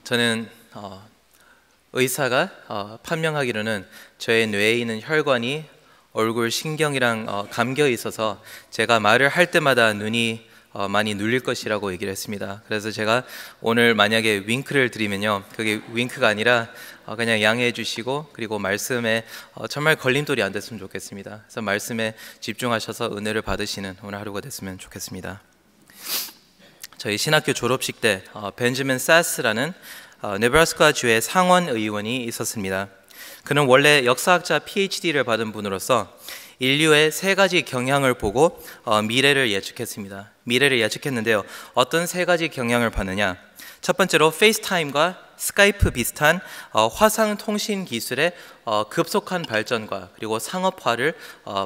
저는 의사가 판명하기로는 저의 뇌에 있는 혈관이 얼굴 신경이랑 감겨 있어서 제가 말을 할 때마다 눈이 많이 눌릴 것이라고 얘기를 했습니다. 그래서 제가 오늘 만약에 윙크를 드리면요, 그게 윙크가 아니라 그냥 양해해 주시고, 그리고 말씀에 정말 걸림돌이 안 됐으면 좋겠습니다. 그래서 말씀에 집중하셔서 은혜를 받으시는 오늘 하루가 됐으면 좋겠습니다. 저희 신학교 졸업식 때 벤저민 사스라는 네브라스카 주의 상원 의원이 있었습니다. 그는 원래 역사학자 PhD를 받은 분으로서 인류의 세 가지 경향을 보고 미래를 예측했습니다. 미래를 예측했는데요, 어떤 세 가지 경향을 봤느냐? 첫 번째로 페이스타임과 스카이프 비슷한 화상 통신 기술의 급속한 발전과 그리고 상업화를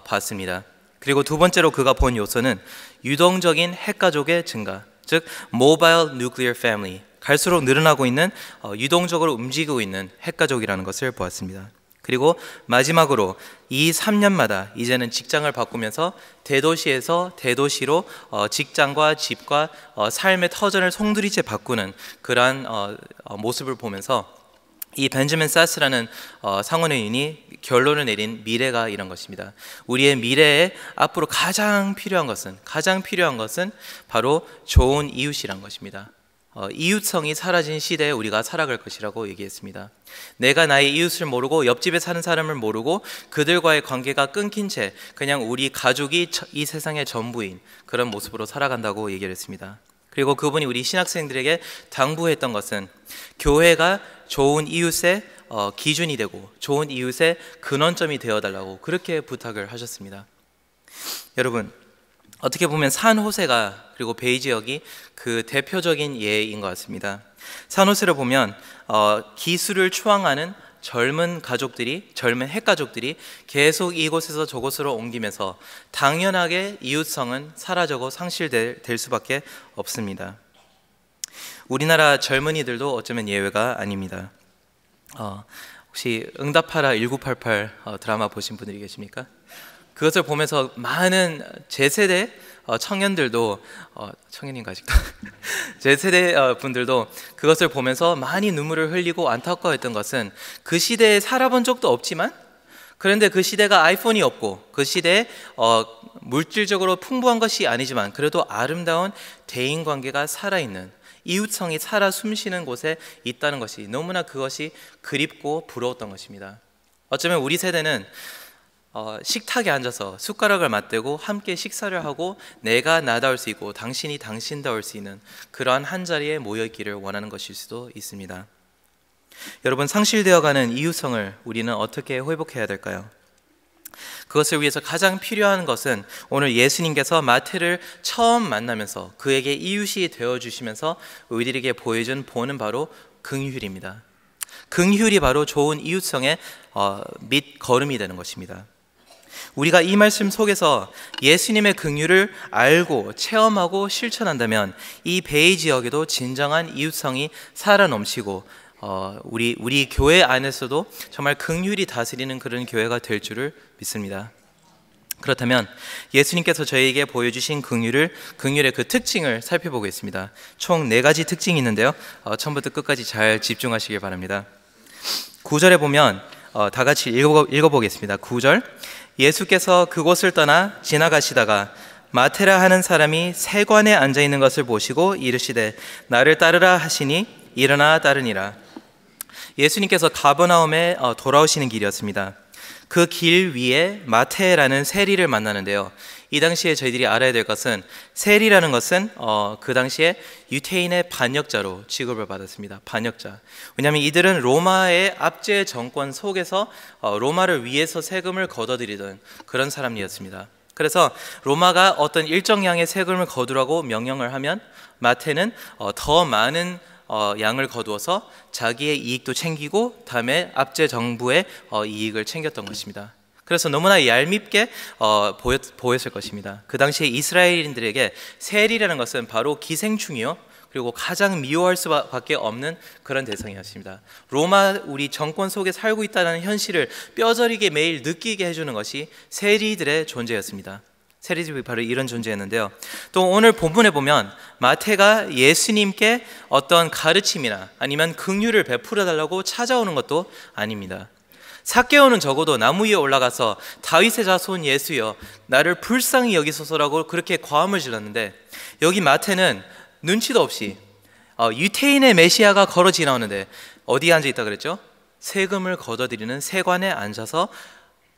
봤습니다. 그리고 두 번째로 그가 본 요소는 유동적인 핵가족의 증가, 즉 모바일 뉴클리어 패밀리, 갈수록 늘어나고 있는 유동적으로 움직이고 있는 핵가족이라는 것을 보았습니다. 그리고 마지막으로 이 3년마다 이제는 직장을 바꾸면서 대도시에서 대도시로 직장과 집과 삶의 터전을 송두리째 바꾸는 그러한 모습을 보면서 이 벤저민 사스라는 상원의원이 결론을 내린 미래가 이런 것입니다. 우리의 미래에 앞으로 가장 필요한 것은 바로 좋은 이웃이란 것입니다. 이웃성이 사라진 시대에 우리가 살아갈 것이라고 얘기했습니다. 내가 나의 이웃을 모르고 옆집에 사는 사람을 모르고 그들과의 관계가 끊긴 채 그냥 우리 가족이 이 세상의 전부인 그런 모습으로 살아간다고 얘기를 했습니다. 그리고 그분이 우리 신학생들에게 당부했던 것은 교회가 좋은 이웃의 기준이 되고 좋은 이웃의 근원점이 되어달라고 그렇게 부탁을 하셨습니다. 여러분, 어떻게 보면 산호세가 그리고 베이 지역이 그 대표적인 예인 것 같습니다. 산호세를 보면 기술을 추앙하는 젊은 핵가족들이 계속 이곳에서 저곳으로 옮기면서 당연하게 이웃성은 사라지고 상실될 수밖에 없습니다. 우리나라 젊은이들도 어쩌면 예외가 아닙니다. 혹시 응답하라 1988 드라마 보신 분들이 계십니까? 그것을 보면서 많은 제 세대 청년들도 청년인가 아직도 제 세대 분들도 그것을 보면서 많이 눈물을 흘리고 안타까워했던 것은 그 시대에 살아본 적도 없지만, 그런데 그 시대가 아이폰이 없고 그 시대에 물질적으로 풍부한 것이 아니지만 그래도 아름다운 대인관계가 살아있는, 이웃성이 살아 숨쉬는 곳에 있다는 것이 너무나 그것이 그립고 부러웠던 것입니다. 어쩌면 우리 세대는 식탁에 앉아서 숟가락을 맞대고 함께 식사를 하고 내가 나다울 수 있고 당신이 당신다울 수 있는 그러한 한자리에 모여있기를 원하는 것일 수도 있습니다. 여러분, 상실되어가는 이웃성을 우리는 어떻게 회복해야 될까요? 그것을 위해서 가장 필요한 것은 오늘 예수님께서 마태를 처음 만나면서 그에게 이웃이 되어주시면서 우리들에게 보여준 본은 바로 긍휼입니다. 긍휼이 바로 좋은 이웃성의 밑거름이 되는 것입니다. 우리가 이 말씀 속에서 예수님의 긍휼을 알고 체험하고 실천한다면 이 베이 지역에도 진정한 이웃성이 살아 넘치고 우리 교회 안에서도 정말 긍휼이 다스리는 그런 교회가 될 줄을 믿습니다. 그렇다면 예수님께서 저희에게 보여주신 긍휼의 그 특징을 살펴보겠습니다. 총 4가지 특징이 있는데요, 처음부터 끝까지 잘 집중하시길 바랍니다. 9절에 보면 다 같이 읽어보겠습니다. 9절, 예수께서 그곳을 떠나 지나가시다가 마테라 하는 사람이 세관에 앉아있는 것을 보시고 이르시되 나를 따르라 하시니 일어나 따르니라. 예수님께서 가버나움에 돌아오시는 길이었습니다. 그 길 위에 마테라는 세리를 만나는데요, 이 당시에 저희들이 알아야 될 것은 세리라는 것은 그 당시에 유태인의 반역자로 취급을 받았습니다. 반역자. 왜냐하면 이들은 로마의 압제 정권 속에서 로마를 위해서 세금을 걷어들이던 그런 사람이었습니다. 그래서 로마가 어떤 일정 양의 세금을 거두라고 명령을 하면 마테는 더 많은 양을 거두어서 자기의 이익도 챙기고 다음에 압제 정부의 이익을 챙겼던 것입니다. 그래서 너무나 얄밉게 보였을 것입니다. 그 당시에 이스라엘인들에게 세리라는 것은 바로 기생충이요, 그리고 가장 미워할 수밖에 없는 그런 대상이었습니다. 로마 우리 정권 속에 살고 있다는 현실을 뼈저리게 매일 느끼게 해주는 것이 세리들의 존재였습니다. 세리집이 바로 이런 존재였는데요. 또 오늘 본문에 보면 마태가 예수님께 어떤 가르침이나 아니면 긍휼을 베풀어 달라고 찾아오는 것도 아닙니다. 삭개오는 적어도 나무 위에 올라가서 다윗의 자손 예수여 나를 불쌍히 여기소서라고 그렇게 고함을 질렀는데, 여기 마태는 눈치도 없이 유태인의 메시아가 걸어 지나오는데 어디에 앉아 있다 그랬죠? 세금을 걷어들이는 세관에 앉아서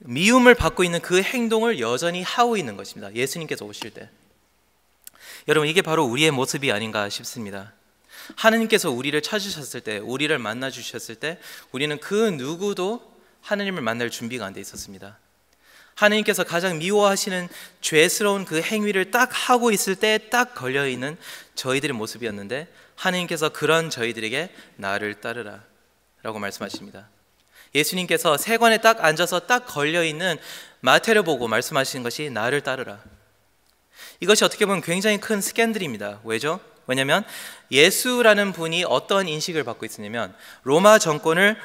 미움을 받고 있는 그 행동을 여전히 하고 있는 것입니다. 예수님께서 오실 때. 여러분, 이게 바로 우리의 모습이 아닌가 싶습니다. 하나님께서 우리를 찾으셨을 때, 우리를 만나 주셨을 때 우리는 그 누구도 하나님을 만날 준비가 안 돼 있었습니다. 하나님께서 가장 미워하시는 죄스러운 그 행위를 딱 하고 있을 때 딱 걸려있는 저희들의 모습이었는데, 하나님께서 그런 저희들에게 나를 따르라 라고 말씀하십니다. 예수님께서 세관에 딱 앉아서 딱 걸려있는 마태를 보고 말씀하시는 것이 나를 따르라. 이것이 어떻게 보면 굉장히 큰 스캔들입니다. 왜죠? 왜냐하면 예수라는 분이 어떤 인식을 받고 있었냐면, 로마 정권을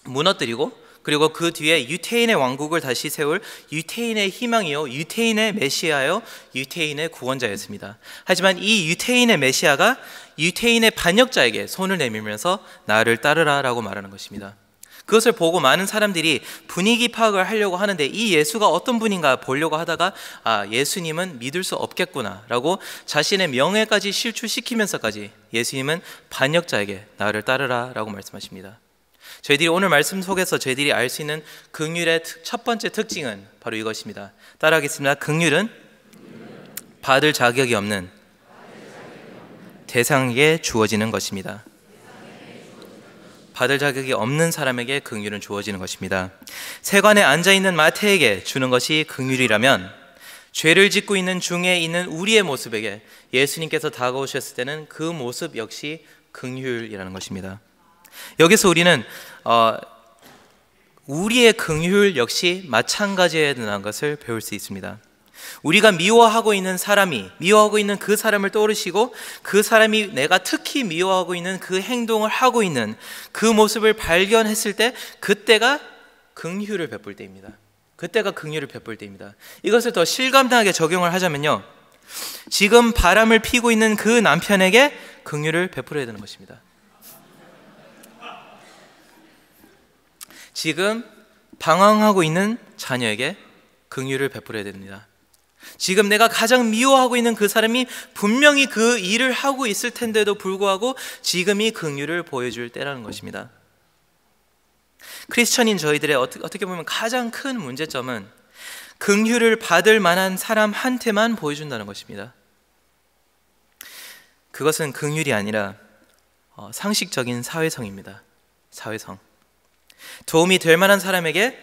무너뜨리고 그리고 그 뒤에 유태인의 왕국을 다시 세울 유태인의 희망이요, 유태인의 메시아요, 유태인의 구원자였습니다. 하지만 이 유태인의 메시아가 유태인의 반역자에게 손을 내밀면서 나를 따르라 라고 말하는 것입니다. 그것을 보고 많은 사람들이 분위기 파악을 하려고 하는데, 이 예수가 어떤 분인가 보려고 하다가 예수님은 믿을 수 없겠구나 라고 자신의 명예까지 실추시키면서까지 예수님은 반역자에게 나를 따르라 라고 말씀하십니다. 저희들이 오늘 말씀 속에서 저희들이 알 수 있는 긍휼의 첫 번째 특징은 바로 이것입니다. 따라하겠습니다. 긍휼은 받을 자격이 없는 대상에게 주어지는 것입니다. 받을 자격이 없는 사람에게 긍휼은 주어지는 것입니다. 세관에 앉아있는 마태에게 주는 것이 긍휼이라면, 죄를 짓고 있는 중에 있는 우리의 모습에게 예수님께서 다가오셨을 때는 그 모습 역시 긍휼이라는 것입니다. 여기서 우리는 우리의 긍휼 역시 마찬가지에 대한 것을 배울 수 있습니다. 우리가 미워하고 있는 사람이 미워하고 있는 그 사람을 떠오르시고, 그 사람이 내가 특히 미워하고 있는 그 행동을 하고 있는 그 모습을 발견했을 때, 그때가 긍휼을 베풀 때입니다. 그때가 긍휼을 베풀 때입니다. 이것을 더 실감나게 적용을 하자면요, 지금 바람을 피고 있는 그 남편에게 긍휼을 베풀어야 되는 것입니다. 지금 방황하고 있는 자녀에게 긍휼을 베풀어야 됩니다. 지금 내가 가장 미워하고 있는 그 사람이 분명히 그 일을 하고 있을 텐데도 불구하고 지금이 긍휼을 보여줄 때라는 것입니다. 크리스천인 저희들의 어떻게 보면 가장 큰 문제점은 긍휼을 받을 만한 사람한테만 보여준다는 것입니다. 그것은 긍휼이 아니라 상식적인 사회성입니다. 사회성. 도움이 될 만한 사람에게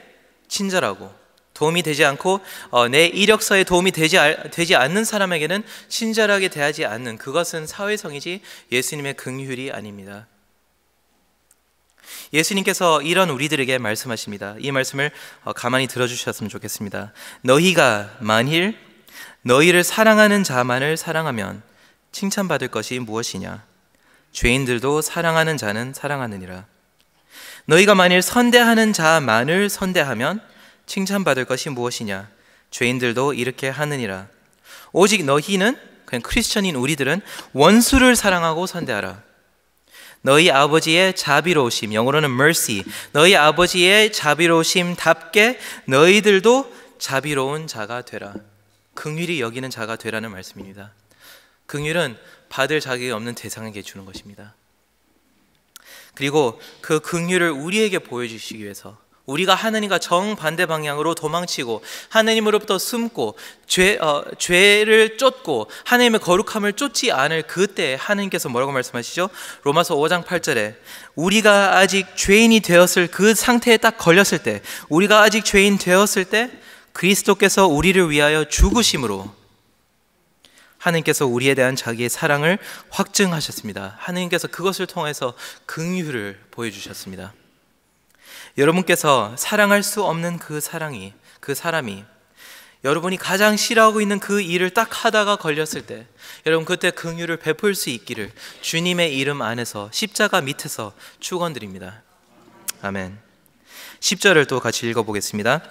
친절하고, 도움이 되지 않고 내 이력서에 도움이 되지 않는 사람에게는 친절하게 대하지 않는, 그것은 사회성이지 예수님의 긍휼이 아닙니다. 예수님께서 이런 우리들에게 말씀하십니다. 이 말씀을 가만히 들어주셨으면 좋겠습니다. 너희가 만일 너희를 사랑하는 자만을 사랑하면 칭찬받을 것이 무엇이냐? 죄인들도 사랑하는 자는 사랑하느니라. 너희가 만일 선대하는 자만을 선대하면 칭찬받을 것이 무엇이냐? 죄인들도 이렇게 하느니라. 오직 너희는, 그냥 크리스천인 우리들은 원수를 사랑하고 선대하라. 너희 아버지의 자비로우심, 영어로는 mercy, 너희 아버지의 자비로우심답게 너희들도 자비로운 자가 되라. 긍휼히 여기는 자가 되라는 말씀입니다. 긍휼은 받을 자격이 없는 대상에게 주는 것입니다. 그리고 그 긍휼을 우리에게 보여주시기 위해서, 우리가 하나님과 정반대 방향으로 도망치고 하나님으로부터 숨고 죄를 쫓고 하나님의 거룩함을 쫓지 않을 그때 하나님께서 뭐라고 말씀하시죠? 로마서 5장 8절에 우리가 아직 죄인이 되었을 그 상태에 딱 걸렸을 때, 우리가 아직 죄인 되었을 때 그리스도께서 우리를 위하여 죽으심으로 하나님께서 우리에 대한 자기의 사랑을 확증하셨습니다. 하나님께서 그것을 통해서 긍휼을 보여주셨습니다. 여러분께서 사랑할 수 없는 그 사람이 여러분이 가장 싫어하고 있는 그 일을 딱 하다가 걸렸을 때, 여러분 그때 긍휼을 베풀 수 있기를 주님의 이름 안에서 십자가 밑에서 축원드립니다. 아멘. 10절을 또 같이 읽어보겠습니다.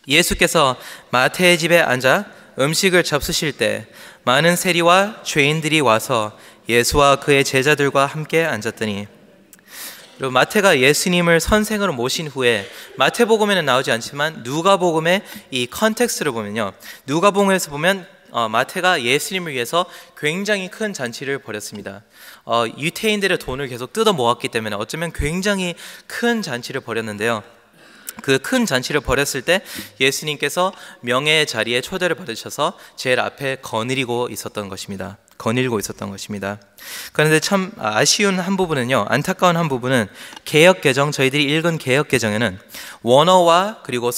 예수께서 마태의 집에 앉아 음식을 잡수실 때 많은 세리와 죄인들이 와서 예수와 그의 제자들과 함께 앉았더니, 그리고 마태가 예수님을 선생으로 모신 후에 마태복음에는 나오지 않지만 누가복음의 이 컨텍스트를 보면요, 누가복음에서 보면 마태가 예수님을 위해서 굉장히 큰 잔치를 벌였습니다. 유태인들의 돈을 계속 뜯어 모았기 때문에 어쩌면 굉장히 큰 잔치를 벌였는데요, 그 큰 잔치를 벌였을 때 예수님께서 명예의 자리에 초대를 받으셔서 제일 앞에 거느리고 있었던 것입니다. 그런데 참 아쉬운 한 부분은요, 안타까운 한 부분은 개역개정, 저희들이 읽은 개역개정에는 원어와 그리고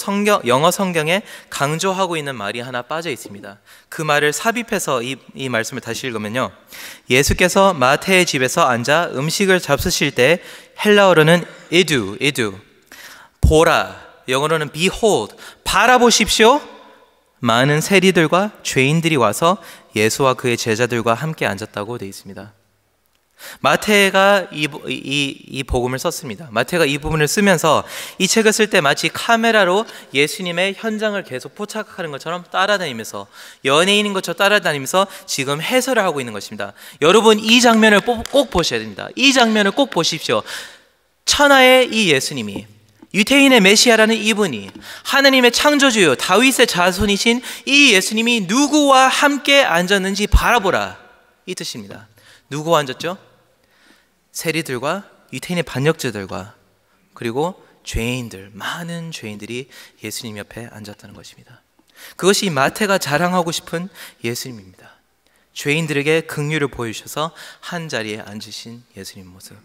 영어 성경에 강조하고 있는 말이 하나 빠져 있습니다. 그 말을 삽입해서 이 말씀을 다시 읽으면요, 예수께서 마태의 집에서 앉아 음식을 잡수실 때 헬라어로는 이두, 보라, 영어로는 behold, 바라보십시오. 많은 세리들과 죄인들이 와서 예수와 그의 제자들과 함께 앉았다고 되어 있습니다. 마태가 이 복음을 썼습니다. 마태가 이 부분을 쓰면서 이 책을 쓸 때 마치 카메라로 예수님의 현장을 계속 포착하는 것처럼 따라다니면서, 연예인인 것처럼 따라다니면서 지금 해설을 하고 있는 것입니다. 여러분, 이 장면을 꼭 보셔야 됩니다. 이 장면을 꼭 보십시오. 천하의 이 예수님이, 유태인의 메시아라는 이분이, 하나님의 창조주요 다윗의 자손이신 이 예수님이 누구와 함께 앉았는지 바라보라, 이 뜻입니다. 누구와 앉았죠? 세리들과 유태인의 반역자들과 그리고 죄인들, 많은 죄인들이 예수님 옆에 앉았다는 것입니다. 그것이 마태가 자랑하고 싶은 예수님입니다. 죄인들에게 긍휼을 보여주셔서 한 자리에 앉으신 예수님 모습.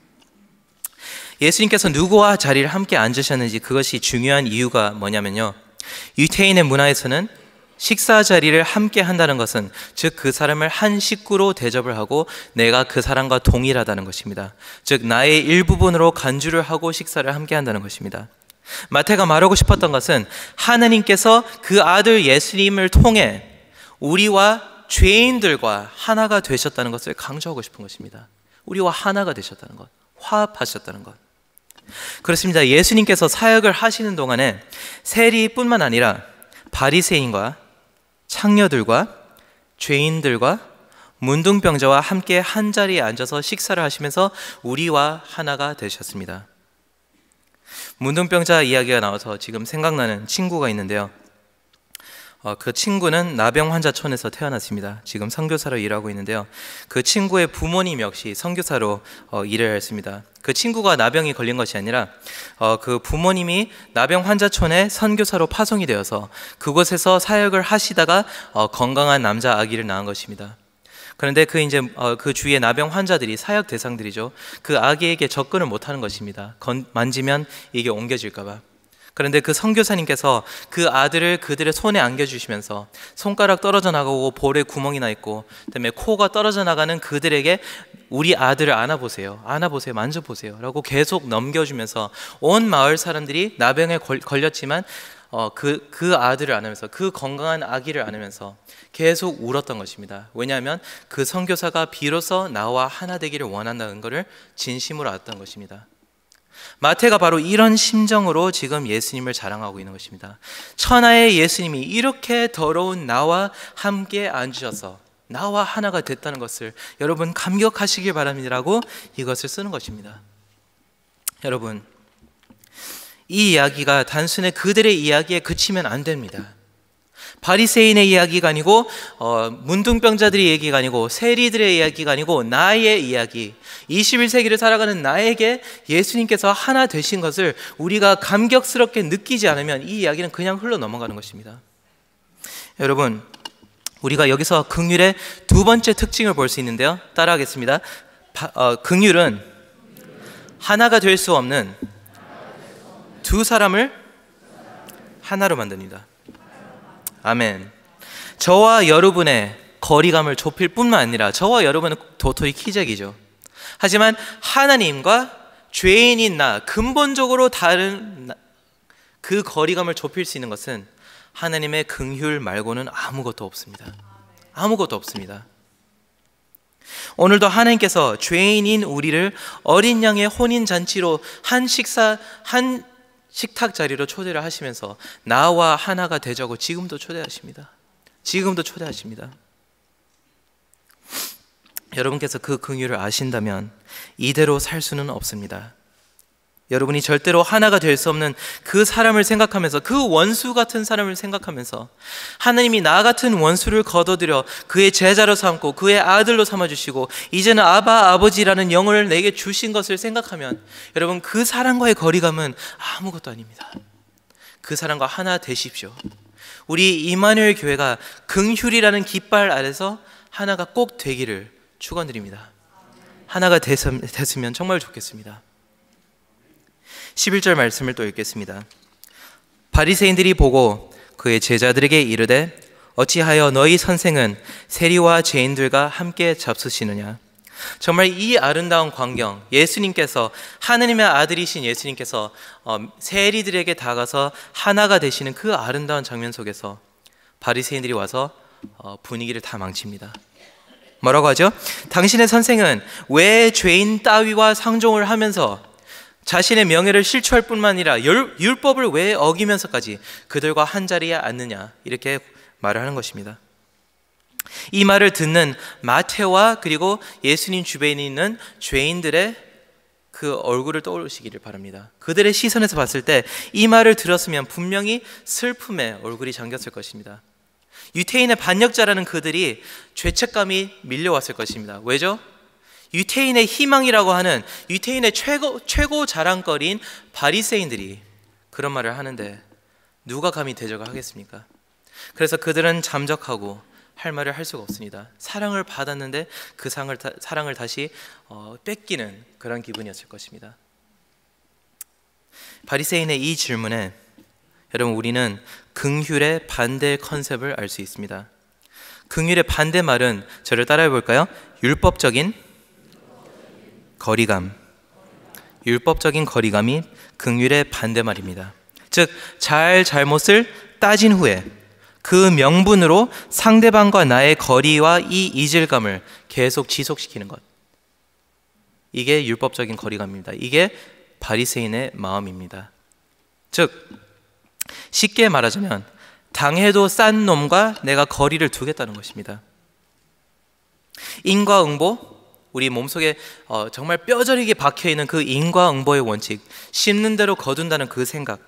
예수님께서 누구와 자리를 함께 앉으셨는지, 그것이 중요한 이유가 뭐냐면요, 유태인의 문화에서는 식사 자리를 함께 한다는 것은, 즉 그 사람을 한 식구로 대접을 하고 내가 그 사람과 동일하다는 것입니다. 즉 나의 일부분으로 간주를 하고 식사를 함께 한다는 것입니다. 마태가 말하고 싶었던 것은 하나님께서 그 아들 예수님을 통해 우리와 죄인들과 하나가 되셨다는 것을 강조하고 싶은 것입니다. 우리와 하나가 되셨다는 것, 화합하셨다는 것. 그렇습니다. 예수님께서 사역을 하시는 동안에 세리뿐만 아니라 바리새인과 창녀들과 죄인들과 문둥병자와 함께 한 자리에 앉아서 식사를 하시면서 우리와 하나가 되셨습니다. 문둥병자 이야기가 나와서 지금 생각나는 친구가 있는데요, 그 친구는 나병 환자촌에서 태어났습니다. 지금 선교사로 일하고 있는데요, 그 친구의 부모님 역시 선교사로 일을 했습니다. 그 친구가 나병이 걸린 것이 아니라 그 부모님이 나병 환자촌에 선교사로 파송이 되어서 그곳에서 사역을 하시다가 건강한 남자 아기를 낳은 것입니다. 그런데 그 주위의 나병 환자들이 사역 대상들이죠. 그 아기에게 접근을 못하는 것입니다. 만지면 이게 옮겨질까봐. 그런데 그 선교사님께서 그 아들을 그들의 손에 안겨주시면서 손가락 떨어져 나가고 볼에 구멍이 나 있고 그다음에 코가 떨어져 나가는 그들에게 우리 아들을 안아보세요, 만져보세요 라고 계속 넘겨주면서 온 마을 사람들이 나병에 걸렸지만 그 아들을 안으면서, 그 건강한 아기를 안으면서 계속 울었던 것입니다. 왜냐하면 그 선교사가 비로소 나와 하나 되기를 원한다는 것을 진심으로 알았던 것입니다. 마태가 바로 이런 심정으로 지금 예수님을 자랑하고 있는 것입니다. 천하의 예수님이 이렇게 더러운 나와 함께 앉으셔서 나와 하나가 됐다는 것을 여러분 감격하시길 바랍니다라고 이것을 쓰는 것입니다. 여러분, 이 이야기가 단순히 그들의 이야기에 그치면 안 됩니다. 바리새인의 이야기가 아니고 문둥병자들의 얘기가 아니고 세리들의 이야기가 아니고 나의 이야기, 21세기를 살아가는 나에게 예수님께서 하나 되신 것을 우리가 감격스럽게 느끼지 않으면 이 이야기는 그냥 흘러 넘어가는 것입니다. 여러분, 우리가 여기서 긍휼의 두 번째 특징을 볼 수 있는데요, 따라하겠습니다. 긍휼은 하나가 될 수 없는 두 사람을 하나로 만듭니다. 아멘. 저와 여러분의 거리감을 좁힐 뿐만 아니라 저와 여러분은 도토리 키재기죠. 하지만 하나님과 죄인인 나, 근본적으로 다른 그 거리감을 좁힐 수 있는 것은 하나님의 긍휼 말고는 아무것도 없습니다. 아무것도 없습니다. 오늘도 하나님께서 죄인인 우리를 어린 양의 혼인잔치로 한 식탁 자리로 초대를 하시면서 나와 하나가 되자고 지금도 초대하십니다. 지금도 초대하십니다. 여러분께서 그 긍휼을 아신다면 이대로 살 수는 없습니다. 여러분이 절대로 하나가 될 수 없는 그 사람을 생각하면서, 그 원수 같은 사람을 생각하면서 하나님이 나 같은 원수를 거둬들여 그의 제자로 삼고 그의 아들로 삼아주시고 이제는 아바 아버지라는 영을 내게 주신 것을 생각하면 여러분, 그 사람과의 거리감은 아무것도 아닙니다. 그 사람과 하나 되십시오. 우리 임마누엘 교회가 긍휼이라는 깃발 아래서 하나가 꼭 되기를 축원드립니다. 하나가 됐으면 정말 좋겠습니다. 11절 말씀을 또 읽겠습니다. 바리새인들이 보고 그의 제자들에게 이르되 어찌하여 너희 선생은 세리와 죄인들과 함께 잡수시느냐. 정말 이 아름다운 광경, 예수님께서, 하느님의 아들이신 예수님께서 세리들에게 다가가서 하나가 되시는 그 아름다운 장면 속에서 바리새인들이 와서 분위기를 다 망칩니다. 뭐라고 하죠? 당신의 선생은 왜 죄인 따위와 상종을 하면서 자신의 명예를 실추할 뿐만 아니라 율법을 왜 어기면서까지 그들과 한자리에 앉느냐, 이렇게 말을 하는 것입니다. 이 말을 듣는 마태와 그리고 예수님 주변에 있는 죄인들의 그 얼굴을 떠올리시기를 바랍니다. 그들의 시선에서 봤을 때 이 말을 들었으면 분명히 슬픔에 얼굴이 잠겼을 것입니다. 유태인의 반역자라는 그들이 죄책감이 밀려왔을 것입니다. 왜죠? 유태인의 희망이라고 하는, 유태인의 최고 자랑거리인 바리새인들이 그런 말을 하는데 누가 감히 대적을 하겠습니까? 그래서 그들은 잠적하고 할 말을 할 수가 없습니다. 사랑을 받았는데 그 사랑을 다시 뺏기는 그런 기분이었을 것입니다. 바리새인의 이 질문에 여러분, 우리는 긍휼의 반대 컨셉을 알 수 있습니다. 긍휼의 반대말은, 저를 따라해 볼까요? 율법적인 거리감. 율법적인 거리감이 긍휼의 반대말입니다. 즉, 잘못을 따진 후에 그 명분으로 상대방과 나의 거리와 이 이질감을 계속 지속시키는 것, 이게 율법적인 거리감입니다. 이게 바리새인의 마음입니다. 즉, 쉽게 말하자면 당해도 싼 놈과 내가 거리를 두겠다는 것입니다. 인과응보, 우리 몸속에 정말 뼈저리게 박혀있는 그 인과응보의 원칙, 심는 대로 거둔다는 그 생각,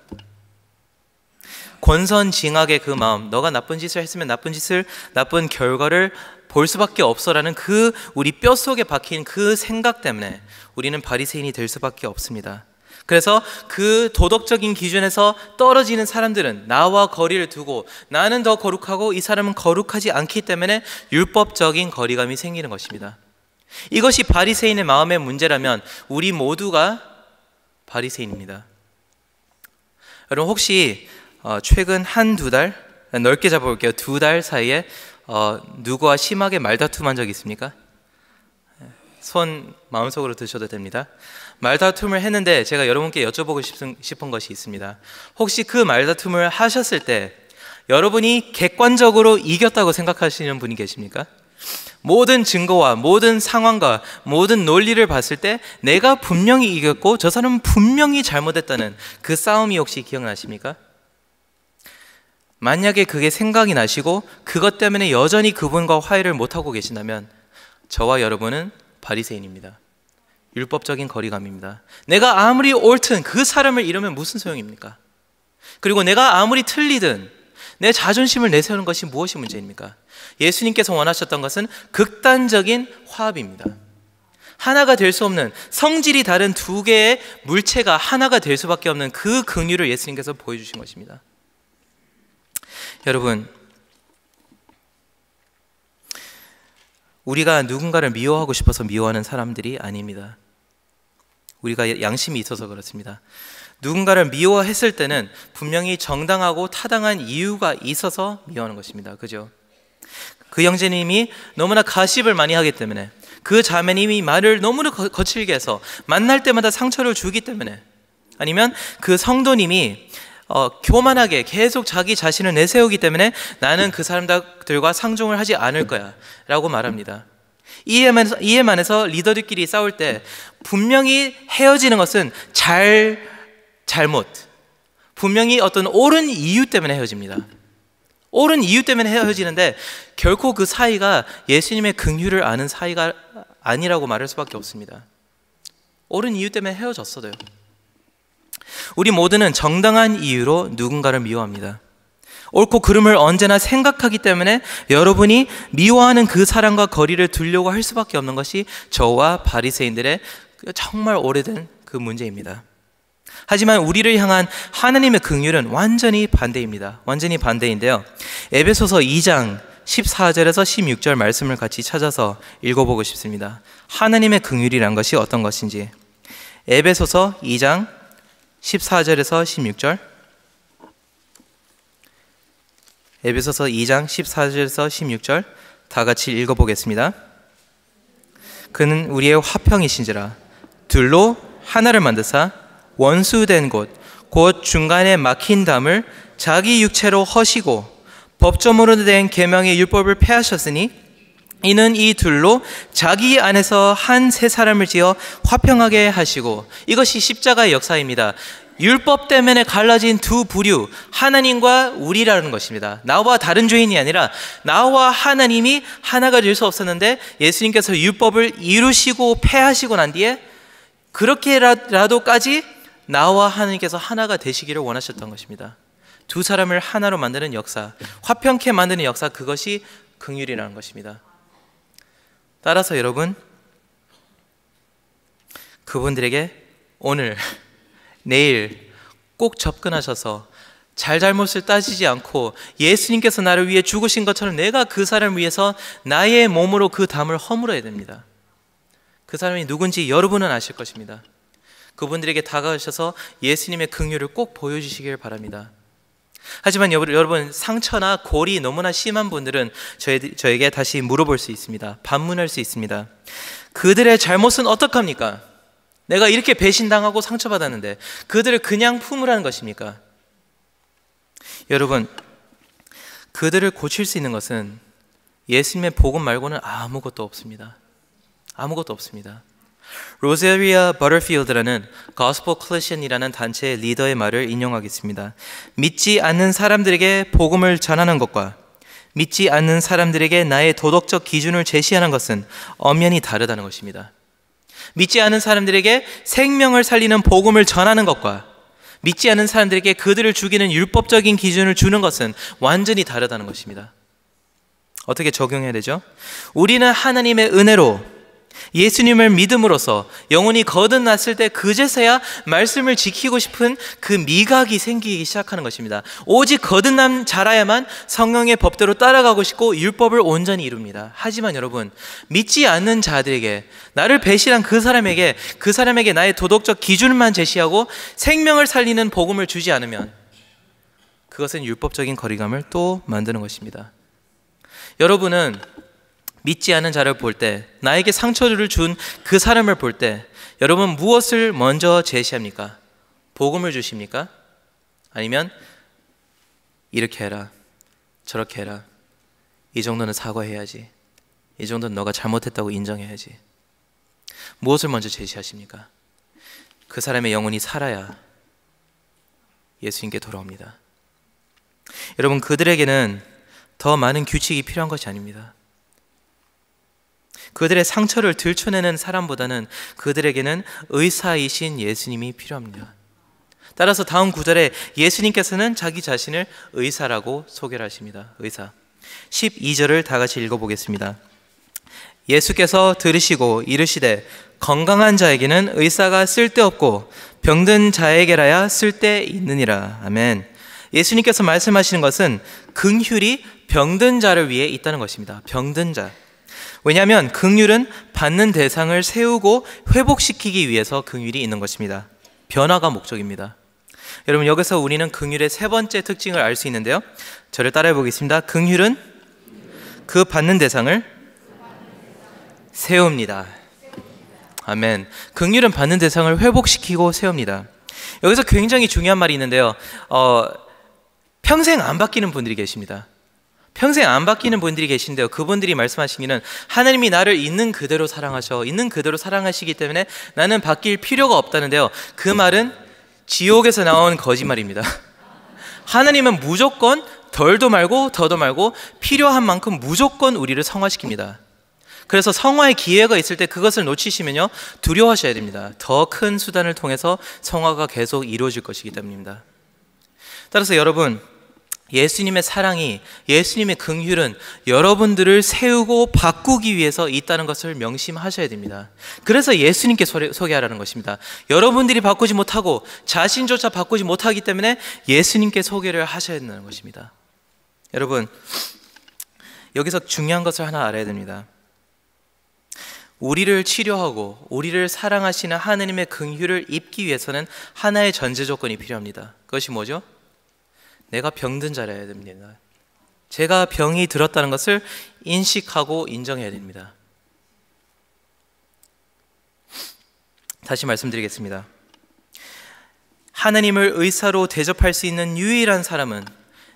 권선징악의 그 마음, 너가 나쁜 짓을 했으면 나쁜 결과를 볼 수밖에 없어라는 그 우리 뼛속에 박힌 그 생각 때문에 우리는 바리새인이 될 수밖에 없습니다. 그래서 그 도덕적인 기준에서 떨어지는 사람들은 나와 거리를 두고, 나는 더 거룩하고 이 사람은 거룩하지 않기 때문에 율법적인 거리감이 생기는 것입니다. 이것이 바리새인의 마음의 문제라면 우리 모두가 바리새인입니다. 여러분, 혹시 최근 한두 달, 넓게 잡아볼게요. 2달 사이에 누구와 심하게 말다툼한 적 있습니까? 손 마음속으로 드셔도 됩니다. 말다툼을 했는데 제가 여러분께 여쭤보고 싶은 것이 있습니다. 혹시 그 말다툼을 하셨을 때 여러분이 객관적으로 이겼다고 생각하시는 분이 계십니까? 모든 증거와 모든 상황과 모든 논리를 봤을 때 내가 분명히 이겼고 저 사람은 분명히 잘못했다는 그 싸움이 혹시 기억나십니까? 만약에 그게 생각이 나시고 그것 때문에 여전히 그분과 화해를 못하고 계신다면 저와 여러분은 바리새인입니다. 율법적인 거리감입니다. 내가 아무리 옳든 그 사람을 이러면 무슨 소용입니까? 그리고 내가 아무리 틀리든 내 자존심을 내세우는 것이 무엇이 문제입니까? 예수님께서 원하셨던 것은 극단적인 화합입니다. 하나가 될 수 없는, 성질이 다른 두 개의 물체가 하나가 될 수밖에 없는 그 긍휼을 예수님께서 보여주신 것입니다. 여러분, 우리가 누군가를 미워하고 싶어서 미워하는 사람들이 아닙니다. 우리가 양심이 있어서 그렇습니다. 누군가를 미워했을 때는 분명히 정당하고 타당한 이유가 있어서 미워하는 것입니다. 그죠? 그 형제님이 너무나 가십을 많이 하기 때문에, 그 자매님이 말을 너무나 거칠게 해서 만날 때마다 상처를 주기 때문에, 아니면 그 성도님이 교만하게 계속 자기 자신을 내세우기 때문에 나는 그 사람들과 상종을 하지 않을 거야 라고 말합니다. 이에만 해서 리더들끼리 싸울 때 분명히 헤어지는 것은 잘못, 분명히 어떤 옳은 이유 때문에 헤어집니다. 옳은 이유 때문에 헤어지는데 결코 그 사이가 예수님의 긍휼을 아는 사이가 아니라고 말할 수밖에 없습니다. 옳은 이유 때문에 헤어졌어도요. 우리 모두는 정당한 이유로 누군가를 미워합니다. 옳고 그름을 언제나 생각하기 때문에 여러분이 미워하는 그 사람과 거리를 두려고 할 수밖에 없는 것이 저와 바리새인들의 정말 오래된 그 문제입니다. 하지만 우리를 향한 하나님의 긍휼은 완전히 반대입니다. 완전히 반대인데요. 에베소서 2장 14절에서 16절 말씀을 같이 찾아서 읽어보고 싶습니다. 하나님의 긍휼이란 것이 어떤 것인지. 에베소서 2장 14절에서 16절. 에베소서 2장 14절에서 16절 다 같이 읽어보겠습니다. 그는 우리의 화평이신지라 둘로 하나를 만드사 원수된 곳 곧 중간에 막힌 담을 자기 육체로 허시고 법조문으로 된 계명의 율법을 폐하셨으니 이는 이 둘로 자기 안에서 한 새 사람을 지어 화평하게 하시고. 이것이 십자가의 역사입니다. 율법 때문에 갈라진 두 부류, 하나님과 우리라는 것입니다. 나와 다른 죄인이 아니라 나와 하나님이 하나가 될 수 없었는데 예수님께서 율법을 이루시고 폐하시고 난 뒤에 그렇게라도까지 나와 하나님께서 하나가 되시기를 원하셨던 것입니다. 두 사람을 하나로 만드는 역사, 화평케 만드는 역사, 그것이 긍휼이라는 것입니다. 따라서 여러분, 그분들에게 오늘 내일 꼭 접근하셔서 잘잘못을 따지지 않고 예수님께서 나를 위해 죽으신 것처럼 내가 그 사람을 위해서 나의 몸으로 그 담을 허물어야 됩니다. 그 사람이 누군지 여러분은 아실 것입니다. 그분들에게 다가가셔서 예수님의 긍휼을 꼭 보여주시길 바랍니다. 하지만 여러분, 상처나 골이 너무나 심한 분들은 저에게 다시 물어볼 수 있습니다. 반문할 수 있습니다. 그들의 잘못은 어떡합니까? 내가 이렇게 배신당하고 상처받았는데 그들을 그냥 품으라는 것입니까? 여러분, 그들을 고칠 수 있는 것은 예수님의 복음 말고는 아무것도 없습니다. 아무것도 없습니다. 로제리아 버터필드라는 고스펠 클리션이라는 단체의 리더의 말을 인용하겠습니다. 믿지 않는 사람들에게 복음을 전하는 것과 믿지 않는 사람들에게 나의 도덕적 기준을 제시하는 것은 엄연히 다르다는 것입니다. 믿지 않는 사람들에게 생명을 살리는 복음을 전하는 것과 믿지 않는 사람들에게 그들을 죽이는 율법적인 기준을 주는 것은 완전히 다르다는 것입니다. 어떻게 적용해야 되죠? 우리는 하나님의 은혜로 예수님을 믿음으로써 영혼이 거듭났을 때 그제서야 말씀을 지키고 싶은 그 미각이 생기기 시작하는 것입니다. 오직 거듭남 자라야만 성령의 법대로 따라가고 싶고 율법을 온전히 이룹니다. 하지만 여러분, 믿지 않는 자들에게, 나를 배신한 그 사람에게 나의 도덕적 기준만 제시하고 생명을 살리는 복음을 주지 않으면 그것은 율법적인 거리감을 또 만드는 것입니다. 여러분은 믿지 않는 자를 볼 때, 나에게 상처를 준 그 사람을 볼 때 여러분 무엇을 먼저 제시합니까? 복음을 주십니까? 아니면 이렇게 해라, 저렇게 해라, 이 정도는 사과해야지, 이 정도는 너가 잘못했다고 인정해야지. 무엇을 먼저 제시하십니까? 그 사람의 영혼이 살아야 예수님께 돌아옵니다. 여러분, 그들에게는 더 많은 규칙이 필요한 것이 아닙니다. 그들의 상처를 들춰내는 사람보다는 그들에게는 의사이신 예수님이 필요합니다. 따라서 다음 구절에 예수님께서는 자기 자신을 의사라고 소개를 하십니다. 의사. 12절을 다 같이 읽어보겠습니다. 예수께서 들으시고 이르시되 건강한 자에게는 의사가 쓸데없고 병든 자에게라야 쓸데있느니라. 아멘. 예수님께서 말씀하시는 것은 긍휼이 병든 자를 위해 있다는 것입니다. 병든 자. 왜냐하면 긍휼은 받는 대상을 세우고 회복시키기 위해서 긍휼이 있는 것입니다. 변화가 목적입니다. 여러분, 여기서 우리는 긍휼의 세 번째 특징을 알 수 있는데요, 저를 따라해 보겠습니다. 긍휼은 그 받는 대상을 세웁니다. 아멘. 긍휼은 받는 대상을 회복시키고 세웁니다. 여기서 굉장히 중요한 말이 있는데요, 평생 안 바뀌는 분들이 계십니다. 평생 안 바뀌는 분들이 계신데요, 그분들이 말씀하시기는 하나님이 나를 있는 그대로 사랑하시기 때문에 나는 바뀔 필요가 없다는데요, 그 말은 지옥에서 나온 거짓말입니다. 하나님은 무조건 덜도 말고 더도 말고 필요한 만큼 무조건 우리를 성화시킵니다. 그래서 성화의 기회가 있을 때 그것을 놓치시면요, 두려워하셔야 됩니다. 더 큰 수단을 통해서 성화가 계속 이루어질 것이기 때문입니다. 따라서 여러분, 예수님의 사랑이, 예수님의 긍휼은 여러분들을 세우고 바꾸기 위해서 있다는 것을 명심하셔야 됩니다. 그래서 예수님께 소개하라는 것입니다. 여러분들이 바꾸지 못하고 자신조차 바꾸지 못하기 때문에 예수님께 소개를 하셔야 된다는 것입니다. 여러분, 여기서 중요한 것을 하나 알아야 됩니다. 우리를 치료하고 우리를 사랑하시는 하나님의 긍휼을 입기 위해서는 하나의 전제 조건이 필요합니다. 그것이 뭐죠? 내가 병든 자라야 됩니다. 제가 병이 들었다는 것을 인식하고 인정해야 됩니다. 다시 말씀드리겠습니다. 하나님을 의사로 대접할 수 있는 유일한 사람은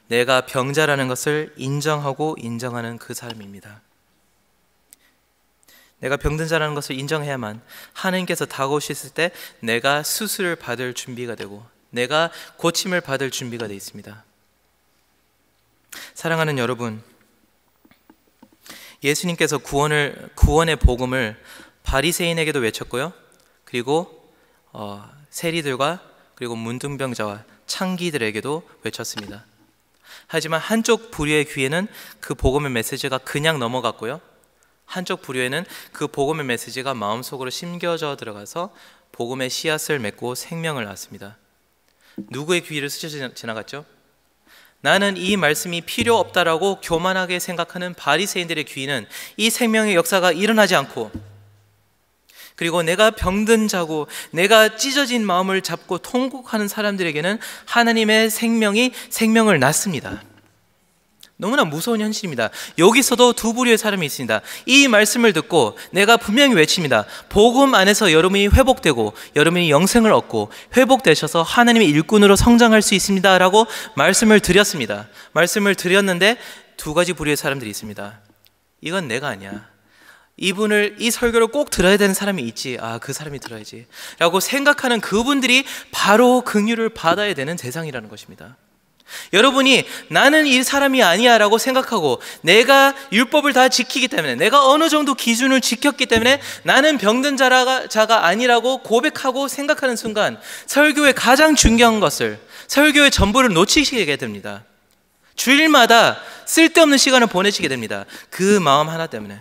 내가 병자라는 것을 인정하고 인정하는 그 사람입니다. 내가 병든 자라는 것을 인정해야만 하나님께서 다가오셨을 때 내가 수술을 받을 준비가 되고 내가 고침을 받을 준비가 되어 있습니다. 사랑하는 여러분, 예수님께서 구원의 복음을 바리새인에게도 외쳤고요, 그리고 세리들과 그리고 문둥병자와 창기들에게도 외쳤습니다. 하지만 한쪽 부류의 귀에는 그 복음의 메시지가 그냥 넘어갔고요, 한쪽 부류에는 그 복음의 메시지가 마음속으로 심겨져 들어가서 복음의 씨앗을 맺고 생명을 낳았습니다. 누구의 귀를 스쳐 지나갔죠? 나는 이 말씀이 필요 없다라고 교만하게 생각하는 바리새인들의 귀는 이 생명의 역사가 일어나지 않고, 그리고 내가 병든 자고 내가 찢어진 마음을 잡고 통곡하는 사람들에게는 하나님의 생명을 낳습니다. 너무나 무서운 현실입니다. 여기서도 두 부류의 사람이 있습니다. 이 말씀을 듣고 내가 분명히 외칩니다. 복음 안에서 여러분이 회복되고 여러분이 영생을 얻고 회복되셔서 하나님의 일꾼으로 성장할 수 있습니다 라고 말씀을 드렸습니다. 말씀을 드렸는데 두 가지 부류의 사람들이 있습니다. 이건 내가 아니야, 이 설교를 꼭 들어야 되는 사람이 있지, 그 사람이 들어야지 라고 생각하는 그분들이 바로 긍휼을 받아야 되는 대상이라는 것입니다. 여러분이 나는 이 사람이 아니야 라고 생각하고 내가 율법을 다 지키기 때문에, 내가 어느 정도 기준을 지켰기 때문에 나는 병든 자가 아니라고 고백하고 생각하는 순간 설교의 가장 중요한 것을, 설교의 전부를 놓치시게 됩니다. 주일마다 쓸데없는 시간을 보내시게 됩니다. 그 마음 하나 때문에.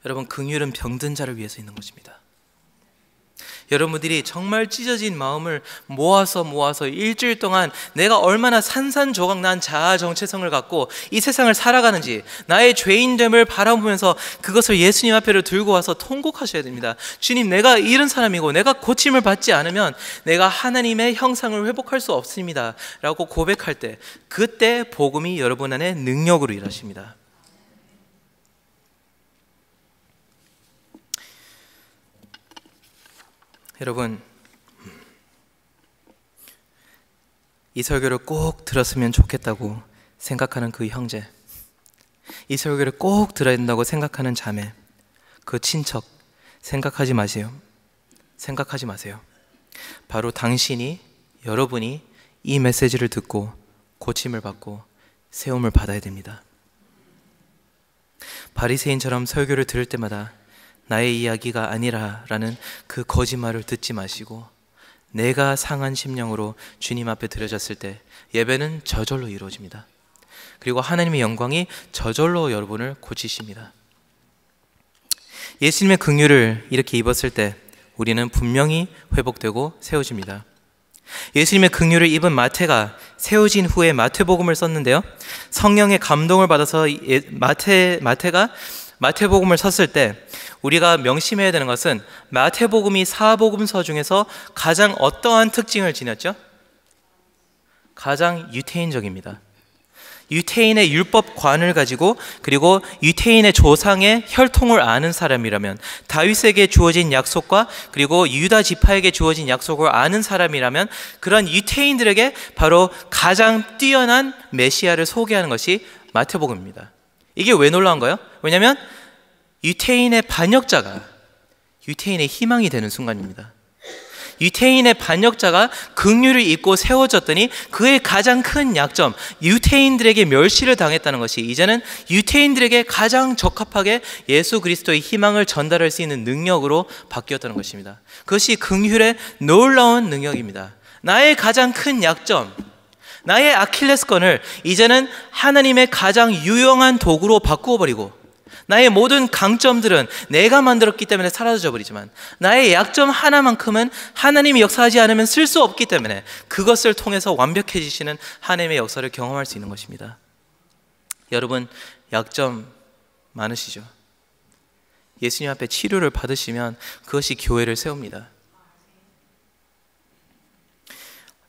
여러분, 긍휼은 병든 자를 위해서 있는 것입니다. 여러분들이 정말 찢어진 마음을 모아서 일주일 동안 내가 얼마나 산산조각 난 자아 정체성을 갖고 이 세상을 살아가는지, 나의 죄인됨을 바라보면서 그것을 예수님 앞에로 들고 와서 통곡하셔야 됩니다. 주님, 내가 이런 사람이고 내가 고침을 받지 않으면 내가 하나님의 형상을 회복할 수 없습니다 라고 고백할 때, 그때 복음이 여러분 안에 능력으로 일하십니다. 여러분, 이 설교를 꼭 들었으면 좋겠다고 생각하는 그 형제, 이 설교를 꼭 들어야 된다고 생각하는 자매, 그 친척, 생각하지 마세요. 생각하지 마세요. 바로 여러분이 이 메시지를 듣고 고침을 받고 세움을 받아야 됩니다. 바리새인처럼 설교를 들을 때마다 나의 이야기가 아니라라는 그 거짓말을 듣지 마시고 내가 상한 심령으로 주님 앞에 드려졌을 때 예배는 저절로 이루어집니다. 그리고 하나님의 영광이 저절로 여러분을 고치십니다. 예수님의 긍휼을 이렇게 입었을 때 우리는 분명히 회복되고 세워집니다. 예수님의 긍휼을 입은 마태가 세워진 후에 마태복음을 썼는데요, 성령의 감동을 받아서 마태가 마태복음을 썼을 때 우리가 명심해야 되는 것은 마태복음이 사복음서 중에서 가장 어떠한 특징을 지녔죠? 가장 유태인적입니다. 유태인의 율법관을 가지고, 그리고 유태인의 조상의 혈통을 아는 사람이라면, 다윗에게 주어진 약속과 그리고 유다 지파에게 주어진 약속을 아는 사람이라면 그런 유태인들에게 바로 가장 뛰어난 메시아를 소개하는 것이 마태복음입니다. 이게 왜 놀라운가요? 왜냐하면 유태인의 반역자가 유태인의 희망이 되는 순간입니다. 유태인의 반역자가 긍휼을 입고 세워졌더니 그의 가장 큰 약점, 유태인들에게 멸시를 당했다는 것이 이제는 유태인들에게 가장 적합하게 예수 그리스도의 희망을 전달할 수 있는 능력으로 바뀌었다는 것입니다. 그것이 긍휼의 놀라운 능력입니다. 나의 가장 큰 약점, 나의 아킬레스건을 이제는 하나님의 가장 유용한 도구로 바꾸어 버리고, 나의 모든 강점들은 내가 만들었기 때문에 사라져 버리지만 나의 약점 하나만큼은 하나님이 역사하지 않으면 쓸 수 없기 때문에 그것을 통해서 완벽해지시는 하나님의 역사를 경험할 수 있는 것입니다. 여러분, 약점 많으시죠? 예수님 앞에 치료를 받으시면 그것이 교회를 세웁니다.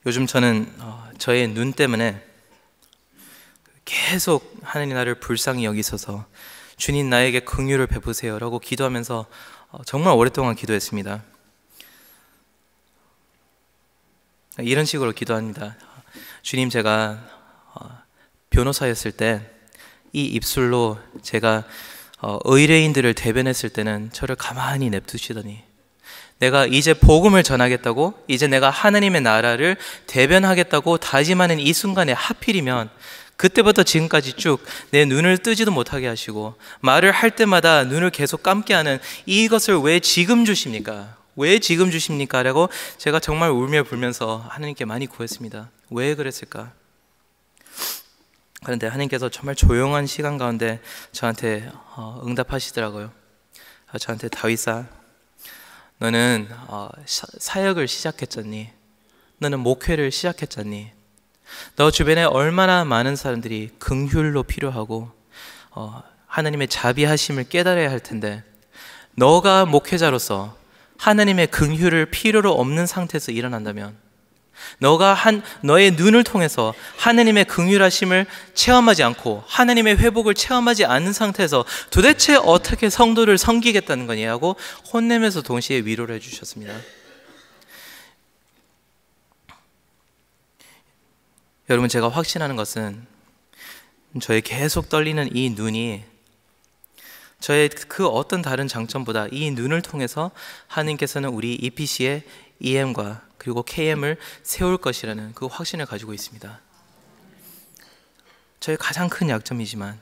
요즘 저는 저의 눈 때문에 계속 하나님 나를 불쌍히 여기셔서 주님 나에게 긍휼을 베푸세요 라고 기도하면서 정말 오랫동안 기도했습니다. 이런 식으로 기도합니다. 주님, 제가 변호사였을 때 이 입술로 제가 의뢰인들을 대변했을 때는 저를 가만히 냅두시더니 내가 이제 복음을 전하겠다고, 이제 내가 하나님의 나라를 대변하겠다고 다짐하는 이 순간에 하필이면 그때부터 지금까지 쭉 내 눈을 뜨지도 못하게 하시고 말을 할 때마다 눈을 계속 감게 하는 이것을 왜 지금 주십니까? 왜 지금 주십니까? 라고 제가 정말 울며 불면서 하나님께 많이 구했습니다. 왜 그랬을까? 그런데 하나님께서 정말 조용한 시간 가운데 저한테 응답하시더라고요. 저한테, 다윗아, 너는 사역을 시작했잖니? 너는 목회를 시작했잖니? 너 주변에 얼마나 많은 사람들이 긍휼로 필요하고 하나님의 자비하심을 깨달아야 할 텐데, 너가 목회자로서 하나님의 긍휼을 필요로 없는 상태에서 일어난다면, 너가 너의 눈을 통해서 하나님의 긍휼하심을 체험하지 않고 하나님의 회복을 체험하지 않는 상태에서 도대체 어떻게 성도를 섬기겠다는 거냐고 혼내면서 동시에 위로를 해주셨습니다. 여러분, 제가 확신하는 것은 저의 계속 떨리는 이 눈이 저의 그 어떤 다른 장점보다 이 눈을 통해서 하나님께서는 우리 EPC의 EM과 그리고 KM을 세울 것이라는 그 확신을 가지고 있습니다. 저의 가장 큰 약점이지만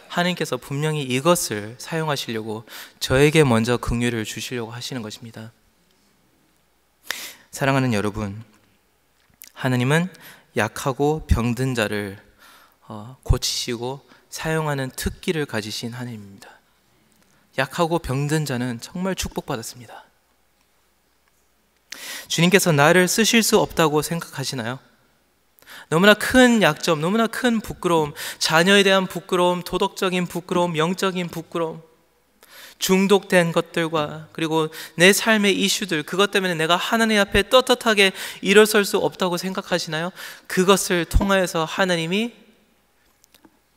하나님께서 분명히 이것을 사용하시려고 저에게 먼저 긍휼을 주시려고 하시는 것입니다. 사랑하는 여러분, 하나님은 약하고 병든 자를 고치시고 사용하는 특기를 가지신 하나님입니다. 약하고 병든 자는 정말 축복받았습니다. 주님께서 나를 쓰실 수 없다고 생각하시나요? 너무나 큰 약점, 너무나 큰 부끄러움, 자녀에 대한 부끄러움, 도덕적인 부끄러움, 영적인 부끄러움, 중독된 것들과 그리고 내 삶의 이슈들, 그것 때문에 내가 하나님 앞에 떳떳하게 일어설 수 없다고 생각하시나요? 그것을 통하여서 하나님이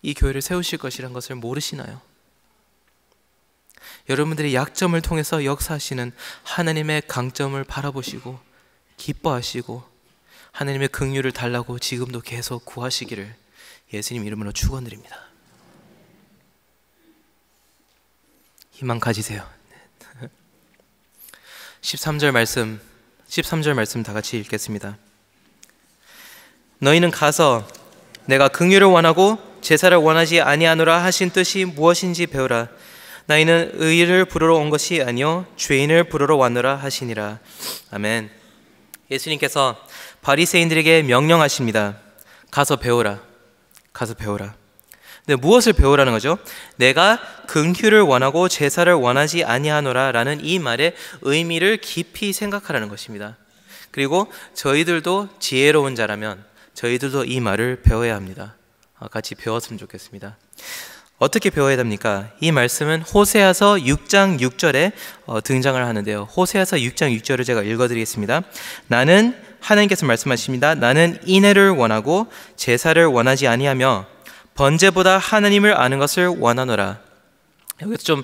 이 교회를 세우실 것이라는 것을 모르시나요? 여러분들의 약점을 통해서 역사하시는 하나님의 강점을 바라보시고 기뻐하시고 하나님의 긍휼을 달라고 지금도 계속 구하시기를 예수님 이름으로 축원드립니다. 희망 가지세요. 13절 말씀 다 같이 읽겠습니다. 너희는 가서 내가 긍휼을 원하고 제사를 원하지 아니하노라 하신 뜻이 무엇인지 배우라. 너희는 의인을 부르러 온 것이 아니요 죄인을 부르러 왔노라 하시니라. 아멘. 예수님께서 바리새인들에게 명령하십니다. 가서 배우라. 가서 배우라. 근데 무엇을 배우라는 거죠? 내가 긍휼을 원하고 제사를 원하지 아니하노라 라는 이 말의 의미를 깊이 생각하라는 것입니다. 그리고 저희들도 지혜로운 자라면 저희들도 이 말을 배워야 합니다. 같이 배웠으면 좋겠습니다. 어떻게 배워야 됩니까? 이 말씀은 호세아서 6장 6절에 등장을 하는데요. 호세아서 6장 6절을 제가 읽어드리겠습니다. 나는, 하나님께서 말씀하십니다. 나는 인애를 원하고 제사를 원하지 아니하며 번제보다 하나님을 아는 것을 원하노라. 여기서 좀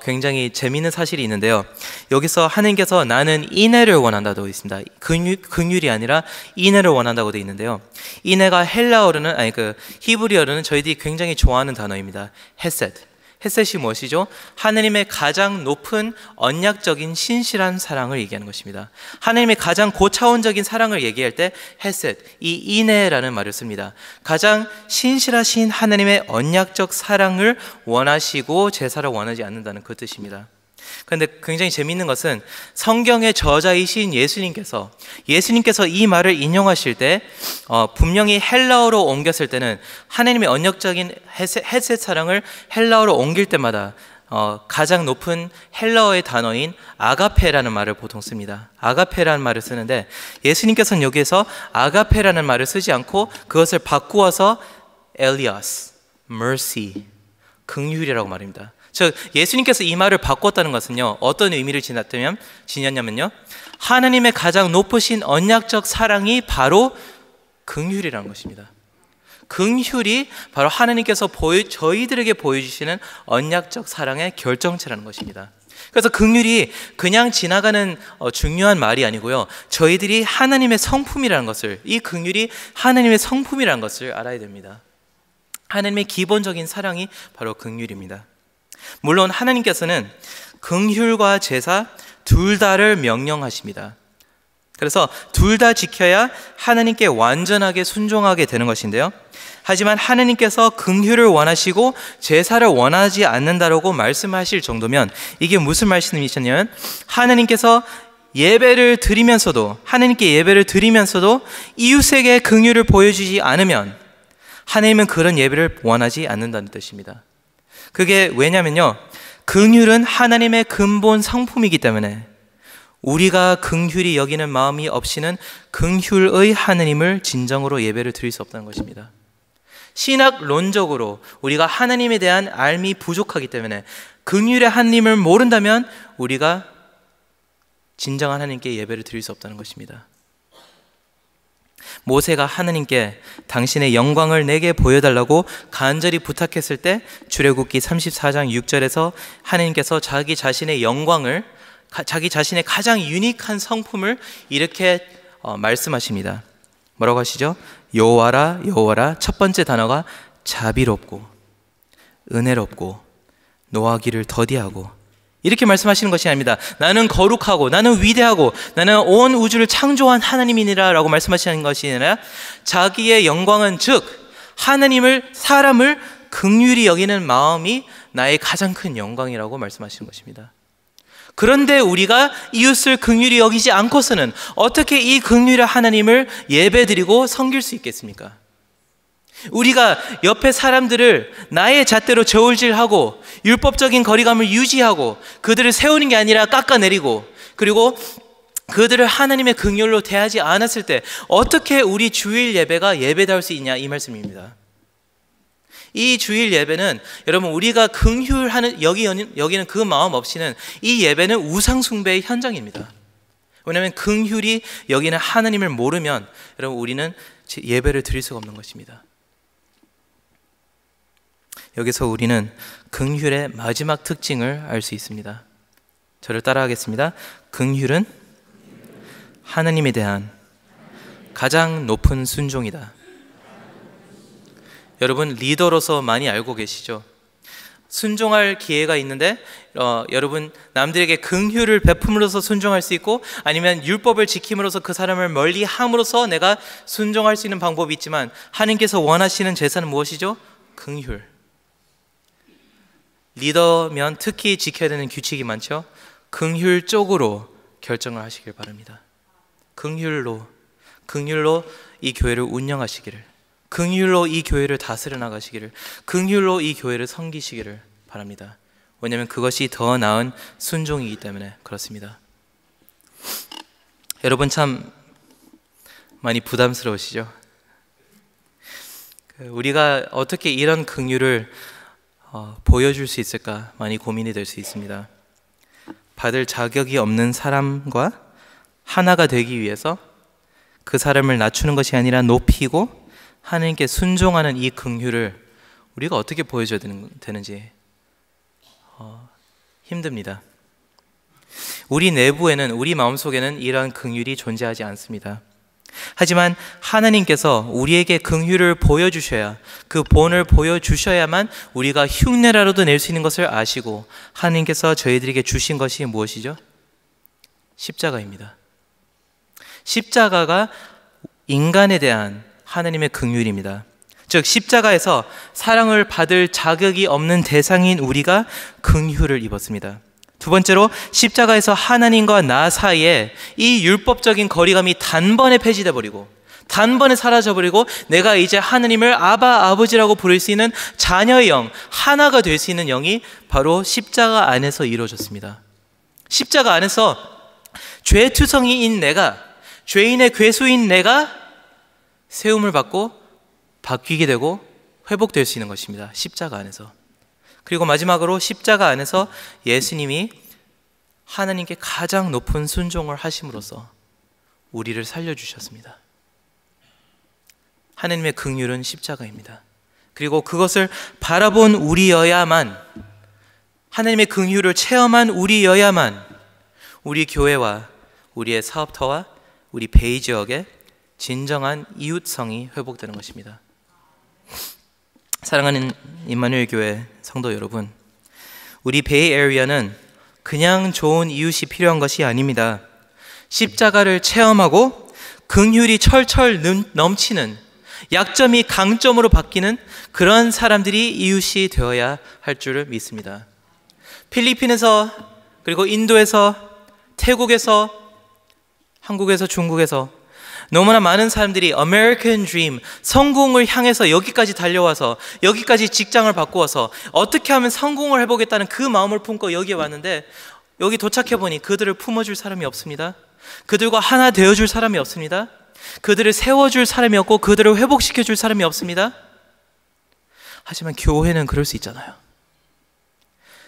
굉장히 재미있는 사실이 있는데요. 여기서 하나님께서 나는 인애를 원한다고 되어 있습니다. 긍휼이 아니라 인애를 원한다고 되어 있는데요. 인애가 헬라어로는, 히브리어로는 저희들이 굉장히 좋아하는 단어입니다. 헤셋. 헤셋이 무엇이죠? 하나님의 가장 높은 언약적인 신실한 사랑을 얘기하는 것입니다. 하나님의 가장 고차원적인 사랑을 얘기할 때 헤셋, 이 이네라는 말을 씁니다. 가장 신실하신 하나님의 언약적 사랑을 원하시고 제사를 원하지 않는다는 그 뜻입니다. 그런데 굉장히 재미있는 것은 성경의 저자이신 예수님께서 이 말을 인용하실 때 분명히 헬라어로 옮겼을 때는 하나님의 언약적인 헤셋 사랑을 헬라어로 옮길 때마다 가장 높은 헬라어의 단어인 아가페라는 말을 보통 씁니다. 아가페라는 말을 쓰는데 예수님께서는 여기에서 아가페라는 말을 쓰지 않고 그것을 바꾸어서 엘리아스, mercy, 긍휼이라고 말입니다. 즉 예수님께서 이 말을 바꿨다는 것은요, 어떤 의미를 지녔냐면요, 하나님의 가장 높으신 언약적 사랑이 바로 긍휼이라는 것입니다. 긍휼이 바로 하나님께서 저희들에게 보여주시는 언약적 사랑의 결정체라는 것입니다. 그래서 긍휼이 그냥 지나가는 중요한 말이 아니고요, 저희들이 하나님의 성품이라는 것을, 이 긍휼이 하나님의 성품이라는 것을 알아야 됩니다. 하나님의 기본적인 사랑이 바로 긍휼입니다. 물론 하나님께서는 긍휼과 제사 둘 다를 명령하십니다. 그래서 둘 다 지켜야 하나님께 완전하게 순종하게 되는 것인데요, 하지만 하나님께서 긍휼을 원하시고 제사를 원하지 않는다라고 말씀하실 정도면 이게 무슨 말씀이셨냐면, 하나님께서 하나님께 예배를 드리면서도 이웃에게 긍휼을 보여주지 않으면 하나님은 그런 예배를 원하지 않는다는 뜻입니다. 그게 왜냐면요, 긍휼은 하나님의 근본 성품이기 때문에 우리가 긍휼히 여기는 마음이 없이는 긍휼의 하나님을 진정으로 예배를 드릴 수 없다는 것입니다. 신학론적으로 우리가 하나님에 대한 알미 부족하기 때문에 긍휼의 하나님을 모른다면 우리가 진정한 하나님께 예배를 드릴 수 없다는 것입니다. 모세가 하나님께 당신의 영광을 내게 보여달라고 간절히 부탁했을 때 출애굽기 34장 6절에서 하나님께서 자기 자신의 영광을, 자기 자신의 가장 유니크한 성품을 이렇게 말씀하십니다. 뭐라고 하시죠? 여호와라 여호와라. 첫 번째 단어가 자비롭고 은혜롭고 노하기를 더디하고, 이렇게 말씀하시는 것이 아닙니다. 나는 거룩하고 나는 위대하고 나는 온 우주를 창조한 하나님이니라 라고 말씀하시는 것이 아니라 자기의 영광은, 즉 사람을 긍휼히 여기는 마음이 나의 가장 큰 영광이라고 말씀하시는 것입니다. 그런데 우리가 이웃을 긍휼히 여기지 않고서는 어떻게 이 긍휼의 하나님을 예배드리고 섬길 수 있겠습니까? 우리가 옆에 사람들을 나의 잣대로 저울질하고 율법적인 거리감을 유지하고 그들을 세우는 게 아니라 깎아내리고, 그리고 그들을 하나님의 긍휼로 대하지 않았을 때 어떻게 우리 주일 예배가 예배다울 수 있냐, 이 말씀입니다. 이 주일 예배는 여러분, 우리가 긍휼하는 여기는 그 마음 없이는 이 예배는 우상 숭배의 현장입니다. 왜냐하면 긍휼이 여기는 하나님을 모르면 여러분, 우리는 예배를 드릴 수가 없는 것입니다. 여기서 우리는 긍휼의 마지막 특징을 알 수 있습니다. 저를 따라하겠습니다. 긍휼은 하나님에 대한 가장 높은 순종이다. 여러분, 리더로서 많이 알고 계시죠? 순종할 기회가 있는데 여러분, 남들에게 긍휼을 베품으로써 순종할 수 있고, 아니면 율법을 지킴으로써 그 사람을 멀리 함으로써 내가 순종할 수 있는 방법이 있지만, 하나님께서 원하시는 제사는 무엇이죠? 긍휼. 리더면 특히 지켜야 되는 규칙이 많죠. 긍휼적으로 결정을 하시길 바랍니다. 긍휼로 이 교회를 운영하시기를, 긍휼로 이 교회를 다스려 나가시기를, 긍휼로 이 교회를 섬기시기를 바랍니다. 왜냐하면 그것이 더 나은 순종이기 때문에 그렇습니다. 여러분, 참 많이 부담스러우시죠? 우리가 어떻게 이런 긍휼을 보여줄 수 있을까 많이 고민이 될 수 있습니다. 받을 자격이 없는 사람과 하나가 되기 위해서 그 사람을 낮추는 것이 아니라 높이고 하나님께 순종하는 이 긍휼을 우리가 어떻게 보여줘야 되는지 힘듭니다. 우리 내부에는, 우리 마음속에는 이러한 긍휼이 존재하지 않습니다. 하지만 하나님께서 우리에게 긍휼을 보여주셔야, 그 본을 보여주셔야만 우리가 흉내라도 낼 수 있는 것을 아시고 하나님께서 저희들에게 주신 것이 무엇이죠? 십자가입니다. 십자가가 인간에 대한 하나님의 긍휼입니다. 즉 십자가에서 사랑을 받을 자격이 없는 대상인 우리가 긍휼을 입었습니다. 두 번째로 십자가에서 하나님과 나 사이에 이 율법적인 거리감이 단번에 폐지돼 버리고 단번에 사라져 버리고 내가 이제 하나님을 아바 아버지라고 부를 수 있는 자녀의 영, 하나가 될 수 있는 영이 바로 십자가 안에서 이루어졌습니다. 십자가 안에서 죄투성이인 내가, 죄인의 괴수인 내가 세움을 받고 바뀌게 되고 회복될 수 있는 것입니다. 십자가 안에서. 그리고 마지막으로 십자가 안에서 예수님이 하나님께 가장 높은 순종을 하심으로써 우리를 살려주셨습니다. 하나님의 긍휼은 십자가입니다. 그리고 그것을 바라본 우리여야만, 하나님의 긍휼을 체험한 우리여야만 우리 교회와 우리의 사업터와 우리 베이 지역의 진정한 이웃성이 회복되는 것입니다. 사랑하는 임마누엘 교회 성도 여러분, 우리 베이 에리어는 그냥 좋은 이웃이 필요한 것이 아닙니다. 십자가를 체험하고 긍휼이 철철 넘치는, 약점이 강점으로 바뀌는 그런 사람들이 이웃이 되어야 할 줄을 믿습니다. 필리핀에서, 그리고 인도에서, 태국에서, 한국에서, 중국에서 너무나 많은 사람들이 American Dream, 성공을 향해서 여기까지 달려와서, 여기까지 직장을 바꾸어서 어떻게 하면 성공을 해보겠다는 그 마음을 품고 여기에 왔는데, 여기 도착해보니 그들을 품어줄 사람이 없습니다. 그들과 하나 되어줄 사람이 없습니다. 그들을 세워줄 사람이 없고 그들을 회복시켜줄 사람이 없습니다. 하지만 교회는 그럴 수 있잖아요.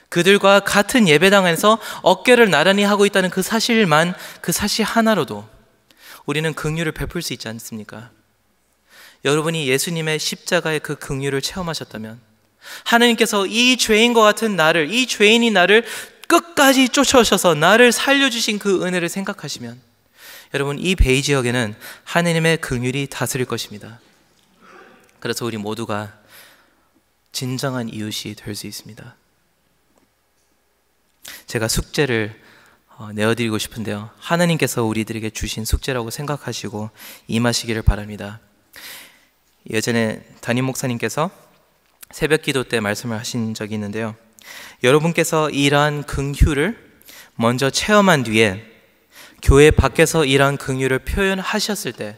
그들과 같은 예배당에서 어깨를 나란히 하고 있다는 그 사실만, 그 사실 하나로도 우리는 긍휼을 베풀 수 있지 않습니까? 여러분이 예수님의 십자가의 그 긍휼을 체험하셨다면, 하나님께서 이 죄인과 같은 나를, 이 죄인이 나를 끝까지 쫓아오셔서 나를 살려주신 그 은혜를 생각하시면, 여러분 이 베이 지역에는 하나님의 긍휼이 다스릴 것입니다. 그래서 우리 모두가 진정한 이웃이 될 수 있습니다. 제가 숙제를 내어드리고 싶은데요, 하나님께서 우리들에게 주신 숙제라고 생각하시고 임하시기를 바랍니다. 예전에 담임 목사님께서 새벽 기도 때 말씀을 하신 적이 있는데요, 여러분께서 이러한 긍휼을 먼저 체험한 뒤에 교회 밖에서 이러한 긍휼을 표현하셨을 때,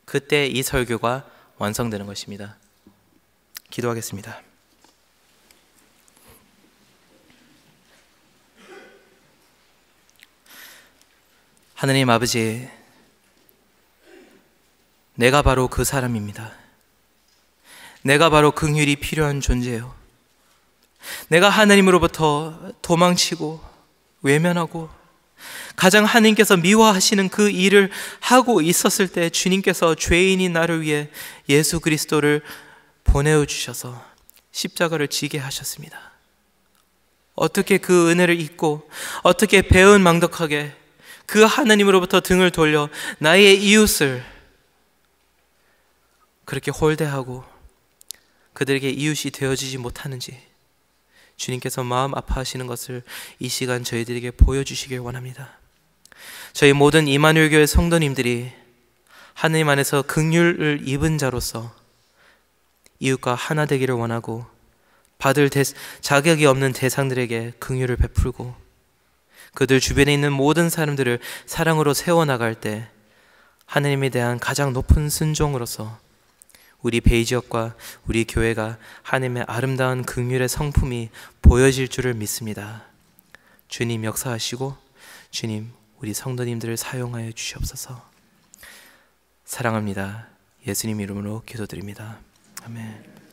그때 이 설교가 완성되는 것입니다. 기도하겠습니다. 하나님 아버지, 내가 바로 그 사람입니다. 내가 바로 긍휼이 필요한 존재예요. 내가 하나님으로부터 도망치고 외면하고 가장 하나님께서 미워하시는 그 일을 하고 있었을 때, 주님께서 죄인인 나를 위해 예수 그리스도를 보내주셔서 십자가를 지게 하셨습니다. 어떻게 그 은혜를 잊고, 어떻게 배은망덕하게 그 하나님으로부터 등을 돌려 나의 이웃을 그렇게 홀대하고 그들에게 이웃이 되어지지 못하는지 주님께서 마음 아파하시는 것을 이 시간 저희들에게 보여주시길 원합니다. 저희 모든 임마누엘 교회 성도님들이 하나님 안에서 긍휼을 입은 자로서 이웃과 하나 되기를 원하고, 받을 자격이 없는 대상들에게 긍휼을 베풀고 그들 주변에 있는 모든 사람들을 사랑으로 세워나갈 때 하나님에 대한 가장 높은 순종으로서 우리 베이 지역과 우리 교회가 하나님의 아름다운 긍휼의 성품이 보여질 줄을 믿습니다. 주님 역사하시고 주님 우리 성도님들을 사용하여 주시옵소서. 사랑합니다. 예수님 이름으로 기도드립니다. 아멘.